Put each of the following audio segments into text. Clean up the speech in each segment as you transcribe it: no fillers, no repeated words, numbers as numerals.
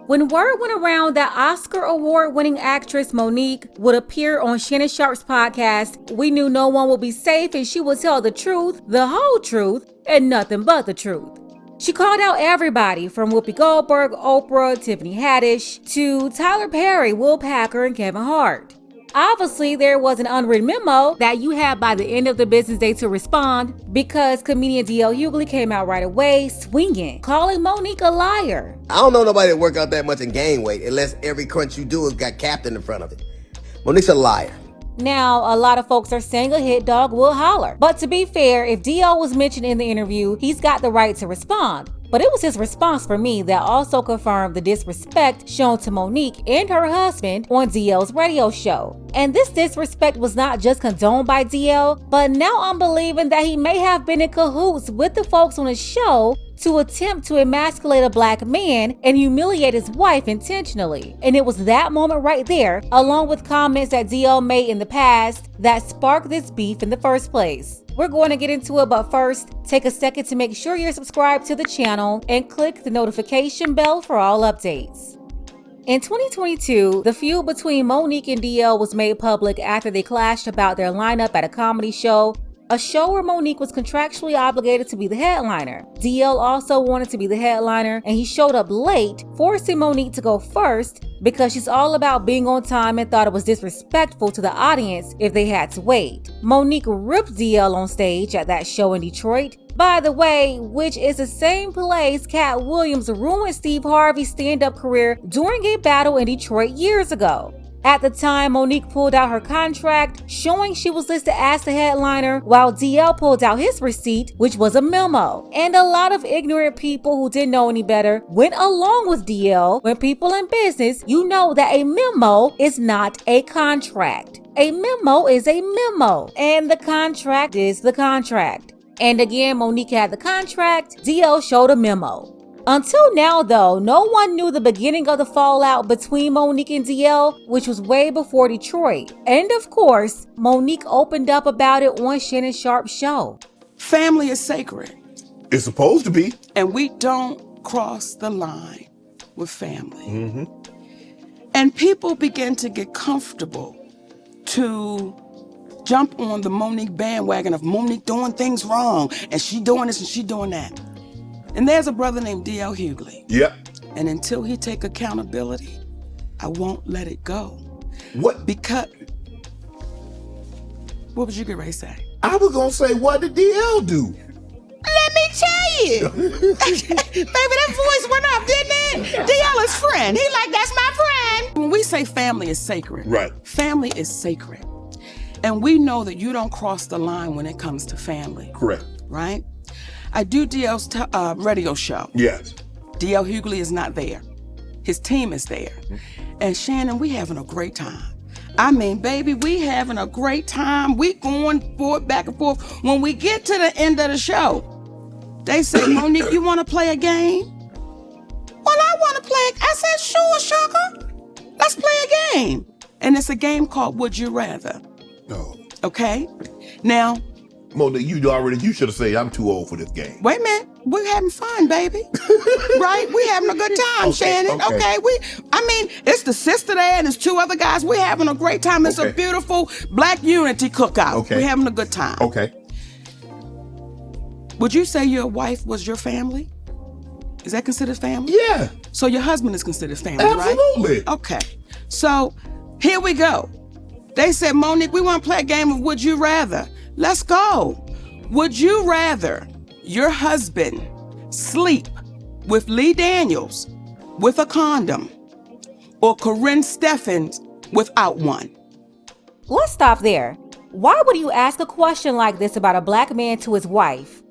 When word went around that Oscar award-winning actress Monique would appear on Shannon Sharpe's podcast, we knew no one would be safe and she would tell the truth, the whole truth, and nothing but the truth. She called out everybody from Whoopi Goldberg, Oprah, Tiffany Haddish, to Tyler Perry, Will Packer, and Kevin Hart. Obviously, there was an unwritten memo that you had by the end of the business day to respond, because comedian D.L. Hughley came out right away swinging, calling Monique a liar. I don't know nobody that work out that much and gain weight unless every crunch you do has got captain in front of it. Monique's a liar. Now, a lot of folks are saying a hit dog will holler. But to be fair, if DL was mentioned in the interview, he's got the right to respond. But it was his response for me that also confirmed the disrespect shown to Monique and her husband on DL's radio show. And this disrespect was not just condoned by DL, but now I'm believing that he may have been in cahoots with the folks on his show to attempt to emasculate a black man and humiliate his wife intentionally. And it was that moment right there, along with comments that DL made in the past, that sparked this beef in the first place. We're going to get into it, but first, take a second to make sure you're subscribed to the channel and click the notification bell for all updates. In 2022, the feud between Monique and DL was made public after they clashed about their lineup at a comedy show, a show where Monique was contractually obligated to be the headliner. DL also wanted to be the headliner, and he showed up late, forcing Monique to go first because she's all about being on time and thought it was disrespectful to the audience if they had to wait. Monique ripped DL on stage at that show in Detroit, by the way, which is the same place Cat Williams ruined Steve Harvey's stand-up career during a battle in Detroit years ago. At the time, Monique pulled out her contract, showing she was listed as the headliner, while DL pulled out his receipt, which was a memo. And a lot of ignorant people who didn't know any better went along with DL. When people in business, you know that a memo is not a contract. A memo is a memo, and the contract is the contract. And again, Monique had the contract, DL showed a memo. Until now though, no one knew the beginning of the fallout between Monique and DL, which was way before Detroit. And of course, Monique opened up about it on Shannon Sharpe's show. Family is sacred. It's supposed to be. And we don't cross the line with family. Mm-hmm. And people begin to get comfortable to jump on the Monique bandwagon of Monique doing things wrong, and she doing this and she doing that. And there's a brother named D.L. Hughley. Yep. And until he take accountability, I won't let it go. What? Because, what was you getting ready to say? I was going to say, what did DL do? Let me tell you. Baby, that voice went up, didn't it? DL is friend. He like, that's my friend. When we say family is sacred, right? Family is sacred. And we know that you don't cross the line when it comes to family. Correct. Right? I do DL's radio show. Yes. DL Hughley is not there. His team is there. And Shannon, we having a great time. I mean, baby, we having a great time. We going forward, back and forth. When we get to the end of the show, they say, Monique, you want to play a game? Well, I want to play. I said, sure, sugar. Let's play a game. And it's a game called Would You Rather. No. Okay? Now, Monique, you should have said I'm too old for this game. Wait a minute, we're having fun, baby. Right? We having a good time, okay, Shannon. Okay. It's the sister there and there's two other guys. We're having a great time. It's a beautiful Black unity cookout. Okay. We're having a good time. Okay. Would you say your wife was your family? Is that considered family? Yeah. So your husband is considered family, Absolutely. Right? Okay. So here we go. They said, Monique, we want to play a game of Would You Rather. Let's go. Would you rather your husband sleep with Lee Daniels with a condom or Corinne Steffens without one? Let's stop there. Why would you ask a question like this about a black man to his wife?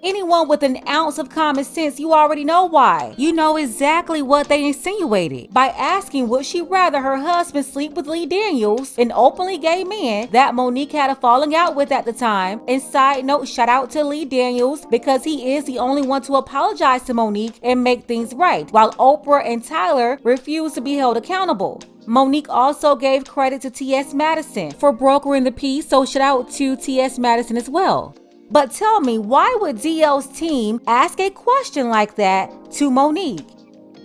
Anyone with an ounce of common sense, you already know why. You know exactly what they insinuated by asking would she rather her husband sleep with Lee Daniels, an openly gay man that Monique had a falling out with at the time. And side note, shout out to Lee Daniels because he is the only one to apologize to Monique and make things right, while Oprah and Tyler refused to be held accountable. Monique also gave credit to T.S. Madison for brokering the peace, so shout out to T.S. Madison as well. But tell me, why would DL's team ask a question like that to Monique?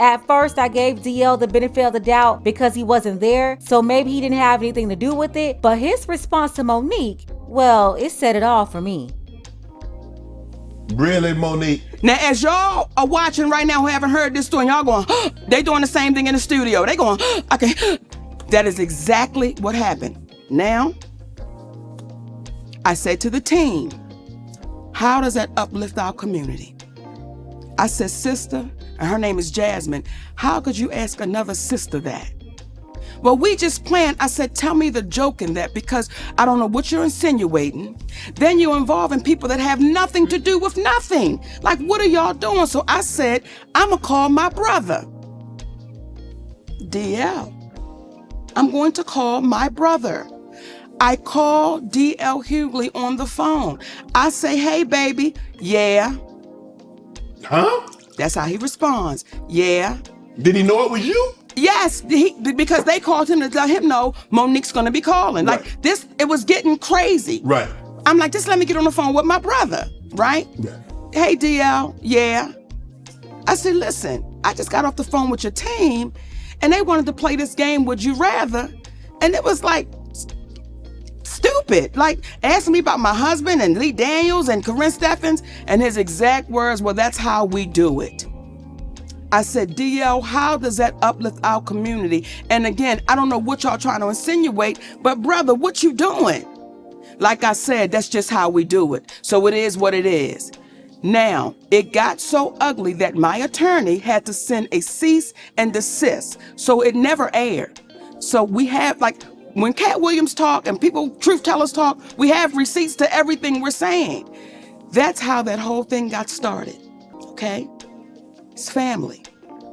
At first, I gave DL the benefit of the doubt because he wasn't there, so maybe he didn't have anything to do with it, but his response to Monique, well, it said it all for me. Really, Monique? Now, as y'all are watching right now who haven't heard this story, y'all going, they doing the same thing in the studio. They going, okay. That is exactly what happened. Now, I said to the team, how does that uplift our community? I said, sister, and her name is Jasmine, how could you ask another sister that? Well, we just planned. I said, tell me the joke in that, because I don't know what you're insinuating. Then you're involving people that have nothing to do with nothing. Like, what are y'all doing? So I said, I'm going to call my brother. DL. I'm going to call my brother. I call DL Hughley on the phone. I say, hey, baby. Yeah. Huh? That's how he responds. Yeah. Did he know it was you? Yes, because they called him to let him know Monique's gonna be calling. Right. Like this, it was getting crazy. Right. I'm like, just let me get on the phone with my brother, right? Yeah. Hey, DL, yeah. I said, listen, I just got off the phone with your team and they wanted to play this game, Would You Rather? And it was like, stupid. Like asking me about my husband and Lee Daniels and Corinne Steffens, and his exact words, well, that's how we do it. I said, DL, how does that uplift our community? And again, I don't know what y'all trying to insinuate, but brother, what you doing? Like I said, that's just how we do it. So it is what it is. Now, it got so ugly that my attorney had to send a cease and desist. So it never aired. So we have, like, when Cat Williams talk and people, truth tellers talk, we have receipts to everything we're saying. That's how that whole thing got started, okay? It's family.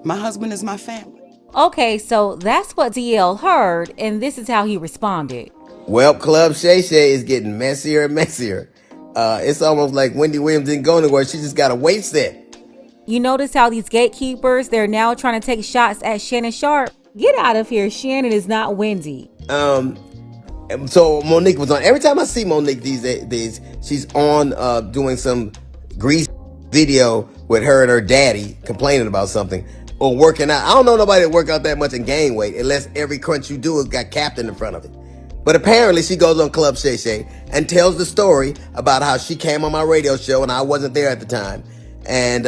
My husband is my family. Okay, so that's what DL heard, and this is how he responded. Well, Club Shay Shay is getting messier and messier. It's almost like Wendy Williams didn't go anywhere. She just got a weight set. You notice how these gatekeepers, they're now trying to take shots at Shannon Sharp? Get out of here. Shannon is not Wendy. So Monique was on. Every time I see Monique these days, she's on doing some grease video with her and her daddy complaining about something or working out. I don't know nobody that work out that much and gain weight unless every crunch you do has got captain in front of it. But apparently she goes on Club Shay Shay and tells the story about how she came on my radio show and I wasn't there at the time. And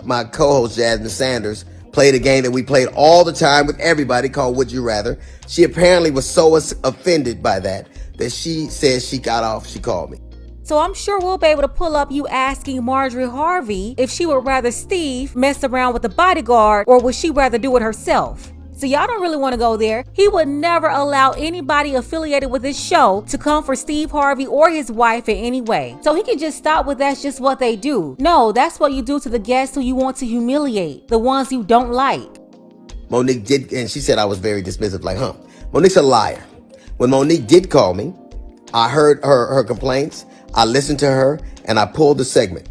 my co-host Jasmine Sanders played a game that we played all the time with everybody called Would You Rather. She apparently was so offended by that she says she got off. She called me. So I'm sure we'll be able to pull up you asking Marjorie Harvey if she would rather Steve mess around with the bodyguard or would she rather do it herself. So y'all don't really want to go there. He would never allow anybody affiliated with his show to come for Steve Harvey or his wife in any way. So he can just stop with that's just what they do. No, that's what you do to the guests who you want to humiliate, the ones you don't like. Monique did, and she said I was very dismissive, like, Monique's a liar. When Monique did call me, I heard her complaints, I listened to her, and I pulled the segment.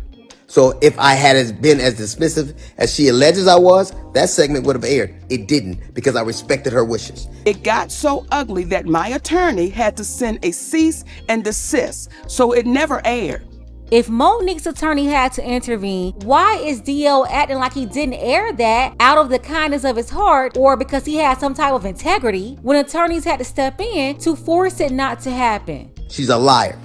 So if I had been as dismissive as she alleges I was, that segment would have aired. It didn't, because I respected her wishes. It got so ugly that my attorney had to send a cease and desist. So it never aired. If Monique's attorney had to intervene, why is DL acting like he didn't air that out of the kindness of his heart or because he had some type of integrity when attorneys had to step in to force it not to happen? She's a liar.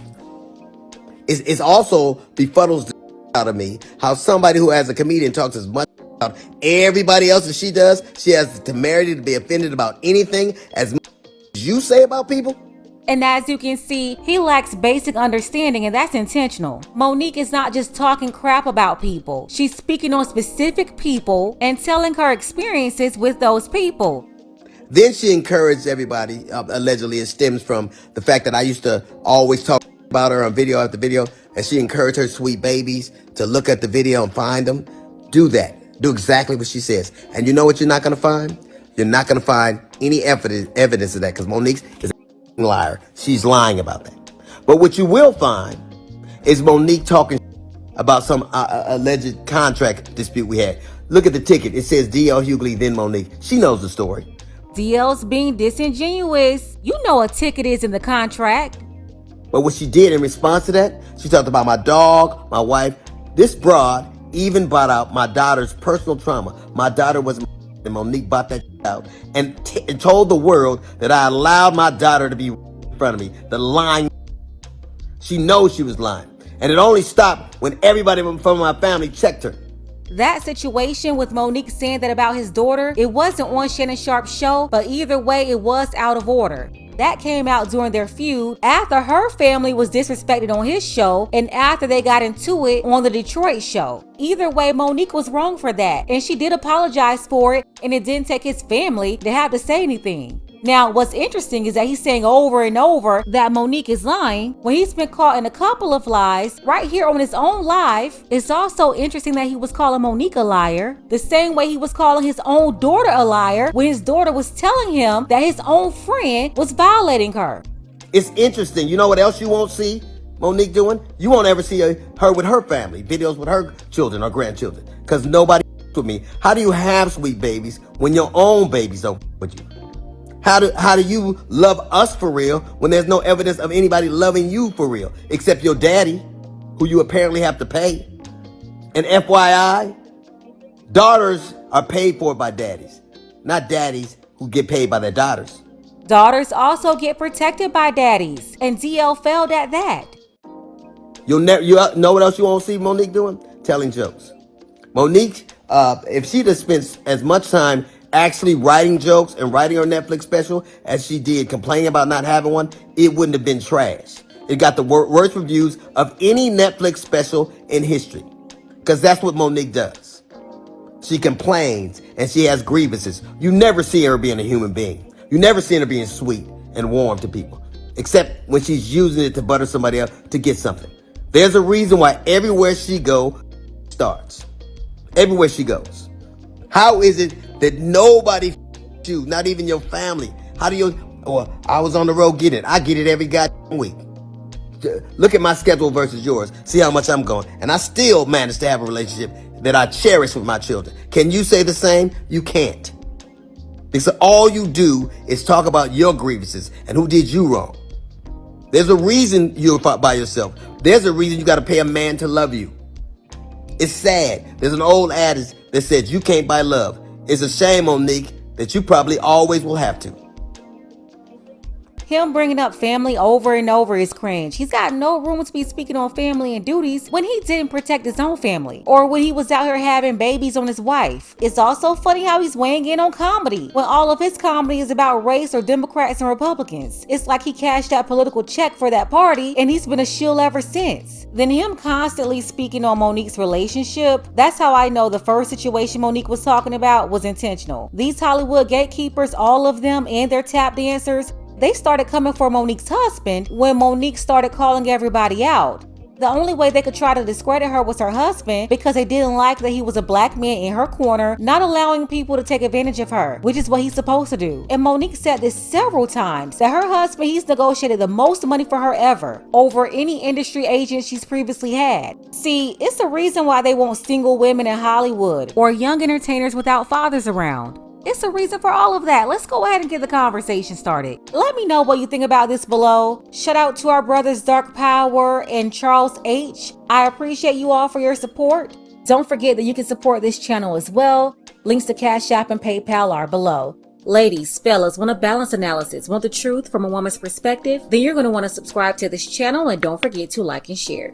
It's also befuddles the out of me how somebody who as a comedian talks as much about everybody else as she does, she has the temerity to be offended about anything as much as you say about people. And as you can see, he lacks basic understanding, and that's intentional. Monique is not just talking crap about people. She's speaking on specific people and telling her experiences with those people. Then she encouraged everybody, allegedly it stems from the fact that I used to always talk about her on video after video, and she encouraged her sweet babies to look at the video and find them. Do that. Do exactly what she says. And you know what you're not going to find? You're not going to find any evidence of that, because Monique is a liar. She's lying about that. But what you will find is Monique talking about some alleged contract dispute we had. Look at the ticket. It says DL Hughley, then Monique. She knows the story. DL's being disingenuous. You know what ticket is in the contract. But what she did in response to that, she talked about my dog, my wife. This broad even brought out my daughter's personal trauma. My daughter was and Monique bought that out and told the world that I allowed my daughter to be in front of me. The lying. She knows she was lying. And it only stopped when everybody from my family checked her. That situation with Monique saying that about his daughter, it wasn't on Shannon Sharpe's show, but either way, it was out of order. That came out during their feud after her family was disrespected on his show and after they got into it on the Detroit show. Either way, Monique was wrong for that, and she did apologize for it, and it didn't take his family to have to say anything. Now, what's interesting is that he's saying over and over that Monique is lying when he's been caught in a couple of lies right here on his own live. It's also interesting that he was calling Monique a liar the same way he was calling his own daughter a liar when his daughter was telling him that his own friend was violating her. It's interesting. You know what else you won't see Monique doing? You won't ever see her with her family, videos with her children or grandchildren, because nobody with me. How do you have sweet babies when your own babies don't with you? How do you love us for real when there's no evidence of anybody loving you for real except your daddy, who you apparently have to pay? And FYI, daughters are paid for by daddies, not daddies who get paid by their daughters. Daughters also get protected by daddies, and DL failed at that. You know what else you won't see Monique doing? Telling jokes. Monique, if she'd have spent as much time actually writing jokes and writing her Netflix special as she did complaining about not having one, it wouldn't have been trash. It got the worst reviews of any Netflix special in history, because that's what Monique does. She complains and she has grievances. You never see her being a human being. You never see her being sweet and warm to people, except when she's using it to butter somebody up to get something. There's a reason why everywhere she goes, starts. Everywhere she goes. How is it that nobody you, not even your family? How do you, or I was on the road getting it. I get it every goddamn week. Look at my schedule versus yours. See how much I'm going. And I still manage to have a relationship that I cherish with my children. Can you say the same? You can't. Because all you do is talk about your grievances and who did you wrong. There's a reason you're by yourself. There's a reason you got to pay a man to love you. It's sad. There's an old adage that says you can't buy love. It's a shame, Monique, that you probably always will have to. Him bringing up family over and over is cringe. He's got no room to be speaking on family and duties when he didn't protect his own family or when he was out here having babies on his wife. It's also funny how he's weighing in on comedy when all of his comedy is about race or Democrats and Republicans. It's like he cashed that political check for that party and he's been a shill ever since. Then him constantly speaking on Monique's relationship, that's how I know the first situation Monique was talking about was intentional. These Hollywood gatekeepers, all of them and their tap dancers, they started coming for Monique's husband when Monique started calling everybody out. The only way they could try to discredit her was her husband because they didn't like that he was a black man in her corner, not allowing people to take advantage of her, which is what he's supposed to do. And Monique said this several times, that her husband, he's negotiated the most money for her ever, over any industry agent she's previously had. See, it's the reason why they want single women in Hollywood or young entertainers without fathers around. It's a reason for all of that. Let's go ahead and get the conversation started. Let me know what you think about this below. Shout out to our brothers Dark Power and Charles H. I appreciate you all for your support. Don't forget that you can support this channel as well. Links to Cash App and PayPal are below. Ladies, fellas, want a balanced analysis, want the truth from a woman's perspective? Then you're going to want to subscribe to this channel and don't forget to like and share.